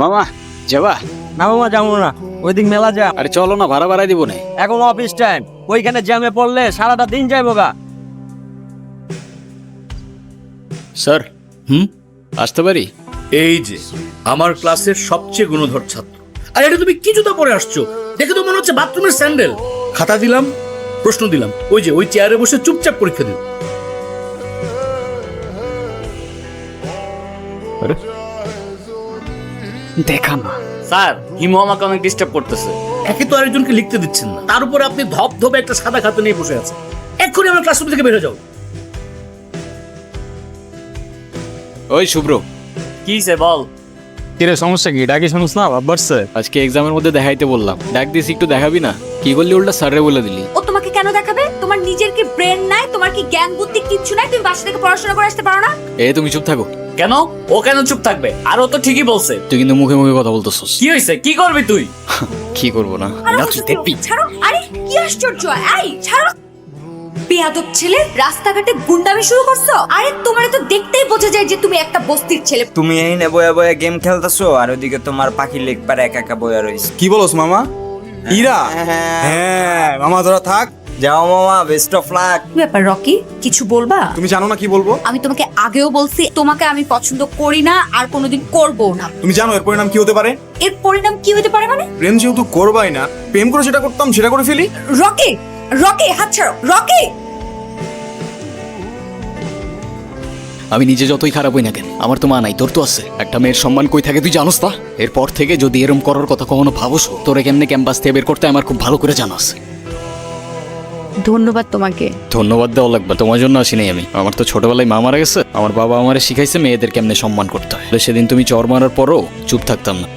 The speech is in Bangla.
মামা যাবা? না মামা যাবো না, ওইদিক মেলা জ্যাম। আরে চলো না, ভাড়া বাড়াই দিব না। এখন অফিস টাইম, ওইখানে জ্যামে পড়লে সারাটা দিন যাইবো গা। স্যার আসতে পারি? এই যে আমার ক্লাসের সবচেয়ে গুণধর ছাত্র। আর এটা তুমি কি জুতা পরে আসছো? দেখে তো মনে হচ্ছে বাথরুমের স্যান্ডেল। খাতা দিলাম, প্রশ্ন দিলাম, ওই যে ওই চেয়ারে বসে চুপচাপ পরীক্ষা দিল। দেখা না স্যার, হিমু আমাকে অনেক ডিস্টার্ব করতেছে। একে তো আরেকজনকে লিখতে দিচ্ছেন না, তার উপর আপনি ধপ ধপে একটা সাদা খাতা নিয়ে বসে আছেন। এক্ষুনি আমার ক্লাসরুম থেকে বের হয়ে যাও। ওই শুভ্র, কি সে বল। কিরে সমস্যা কি? ডাকি শুনুস না বাড়ছে। আজকে এক্সামের মধ্যে দেখাইতে বললাম, ডাক দিস একটু দেখাবি না? কি করলি উল্টা স্যারে বলে দিলি। ও তোমাকে কেন দেখাবে? তোমার নিজের কি ব্রেন নাই? তোমার কি জ্ঞান বুদ্ধি কিচ্ছু নাই? তুমি বাসা থেকে পড়াশোনা করে আসতে পারো না? তুমি চুপ থাকো। কেন? ও কেন চুপ থাকবে? আর ও তো ঠিকই বলছে। তুই কিন্তু মুখে মুখে কথা বলতেছিস। কি হয়েছে? কি করবি তুই? কি করবো না, আরে না বসো তুই তো, দেখবি। ছাড়ো। আরে কি আশ্চর্য! এই ছাড়ো। বেয়াদব ছেলে, রাস্তাঘাটে গুন্ডামি শুরু করছো? আরে তোমারে তো দেখতেই বোঝা যায় যে তুমি একটা বস্তির ছেলে। তুমি এই নে বয়া বয়া গেম খেলতেছো আর ওদিকে তোমার পাখি লেগ পারে একা একা বয়া রইছে। কি বলস মামা? ইরা হ্যাঁ মামা তোরা থাক। যাও মামা, বেস্ট অফ লাক। কি ব্যাপার রকি, কিছু বলবা? তুমি জানো না কি বলবো? আমি তোমাকে আগেও বলছি, তোমাকে আমি পছন্দ করি না আর কোনোদিন করবো না। তুমি জানো এর পরিণাম কি হতে পারে? এর পরিণাম কি হতে পারে মানে? প্রেম যেহেতু করবাই না, প্রেম করে যেটা করতাম সেটা করে ফেলি। রকি, রকি হাত ছাড়ো, রকি। আমি নিজে যতই খারাপ হই না কেন, আমার তো মা নাই, তোর তো আছে। একটা মেয়ের সম্মান কই থাকে তুই জানোস তা? এরপর থেকে যদি এরম করার কথা কখনো ভাবস, তোরে কেমনে ক্যাম্পাস থেকে বের করতে আমার খুব ভালো করে জানাস। ধন্যবাদ তোমাকে। ধন্যবাদ দেওয়া লাগবে, তোমার জন্য আসি নাই আমি। আমার তো ছোটবেলায় মা মারা গেছে, আমার বাবা আমারে শিখাইছে মেয়েদের কেমনে সম্মান করতে হয়। সেদিন তুমি চর মারার পরও চুপ থাকতাম না।